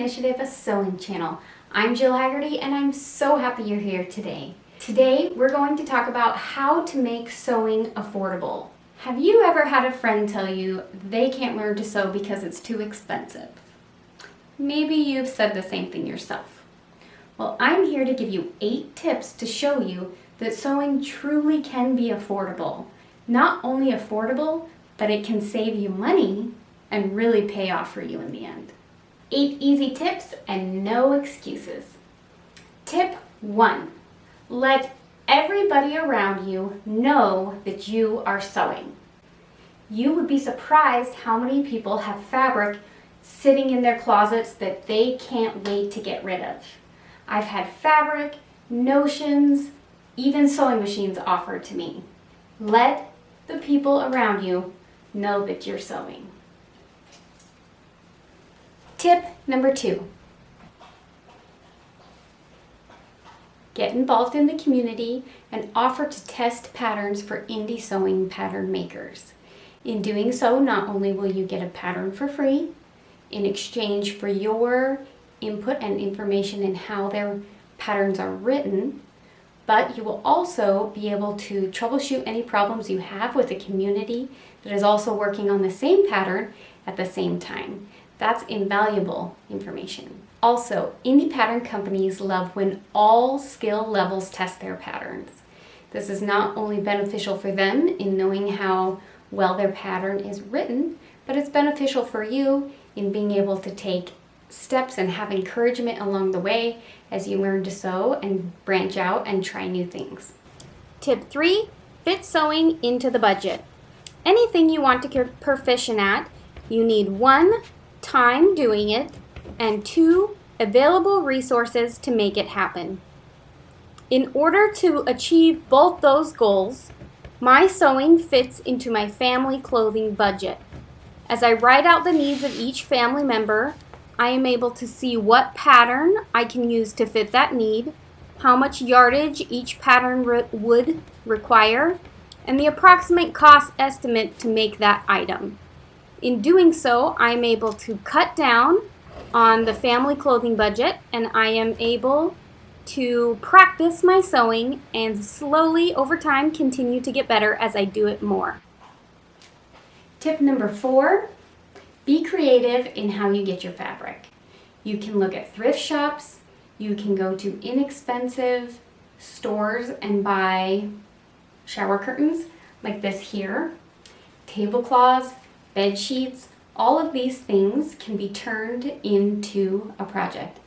Initiative, a sewing channel. I'm Jill Haggerty and I'm so happy you're here today. Today we're going to talk about how to make sewing affordable. Have you ever had a friend tell you they can't learn to sew because it's too expensive? Maybe you've said the same thing yourself. Well, I'm here to give you 8 tips to show you that sewing truly can be affordable. Not only affordable, but it can save you money and really pay off for you in the end. 8 easy tips and no excuses. Tip 1. Let everybody around you know that you are sewing. You would be surprised how many people have fabric sitting in their closets that they can't wait to get rid of. I've had fabric, notions, even sewing machines offered to me. Let the people around you know that you're sewing. Tip number 2. Get involved in the community and offer to test patterns for indie sewing pattern makers. In doing so, not only will you get a pattern for free in exchange for your input and information in how their patterns are written, but you will also be able to troubleshoot any problems you have with a community that is also working on the same pattern at the same time. That's invaluable information. Also, indie pattern companies love when all skill levels test their patterns. This is not only beneficial for them in knowing how well their pattern is written, but it's beneficial for you in being able to take steps and have encouragement along the way as you learn to sew and branch out and try new things. Tip 3, fit sewing into the budget. Anything you want to get proficient at, you need 1, time doing it, and 2, available resources to make it happen. In order to achieve both those goals, my sewing fits into my family clothing budget. As I write out the needs of each family member, I am able to see what pattern I can use to fit that need, how much yardage each pattern would require, and the approximate cost estimate to make that item. In doing so, I'm able to cut down on the family clothing budget, and I am able to practice my sewing and slowly over time continue to get better as I do it more. Tip number 4, be creative in how you get your fabric. You can look at thrift shops, you can go to inexpensive stores and buy shower curtains like this here, tablecloths, bed sheets. All of these things can be turned into a project.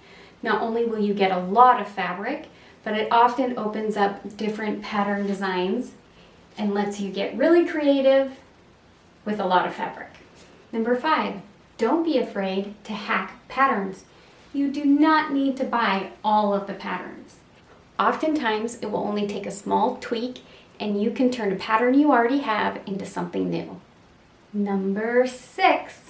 Not only will you get a lot of fabric, but it often opens up different pattern designs and lets you get really creative with a lot of fabric. Number 5, don't be afraid to hack patterns. You do not need to buy all of the patterns. Oftentimes, it will only take a small tweak and you can turn a pattern you already have into something new. Number 6,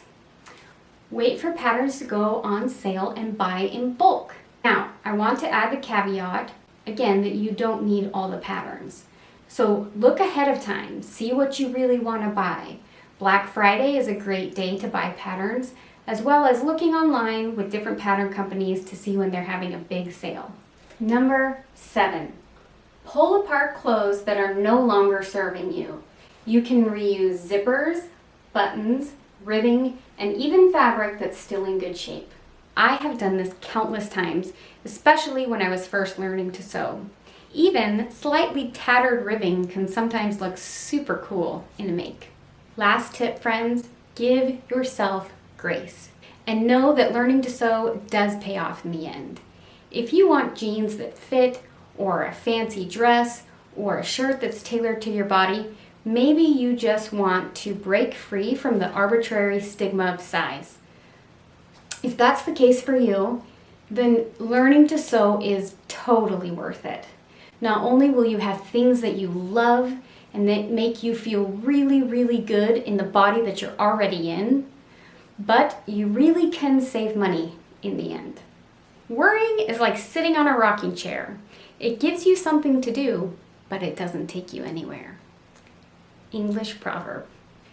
wait for patterns to go on sale and buy in bulk. Now, I want to add the caveat, again, that you don't need all the patterns. So look ahead of time, see what you really want to buy. Black Friday is a great day to buy patterns, as well as looking online with different pattern companies to see when they're having a big sale. Number 7, pull apart clothes that are no longer serving you. You can reuse zippers, buttons, ribbing, and even fabric that's still in good shape. I have done this countless times, especially when I was first learning to sew. Even slightly tattered ribbing can sometimes look super cool in a make. Last tip, friends, give yourself grace and know that learning to sew does pay off in the end. If you want jeans that fit, or a fancy dress, or a shirt that's tailored to your body, maybe you just want to break free from the arbitrary stigma of size. If that's the case for you, then learning to sew is totally worth it. Not only will you have things that you love and that make you feel really, really good in the body that you're already in, but you really can save money in the end. Worrying is like sitting on a rocking chair. It gives you something to do, but it doesn't take you anywhere. English proverb.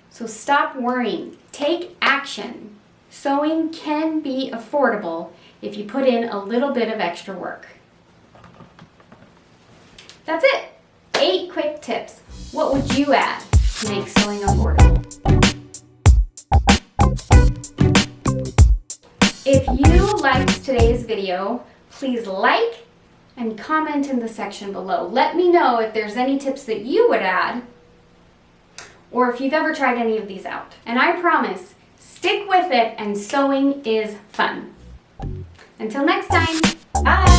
So stop worrying. Take action. Sewing can be affordable if you put in a little bit of extra work. That's it. 8 quick tips. What would you add to make sewing affordable? If you liked today's video, please like and comment in the section below. Let me know if there's any tips that you would add or if you've ever tried any of these out. And I promise, stick with it and sewing is fun. Until next time, bye!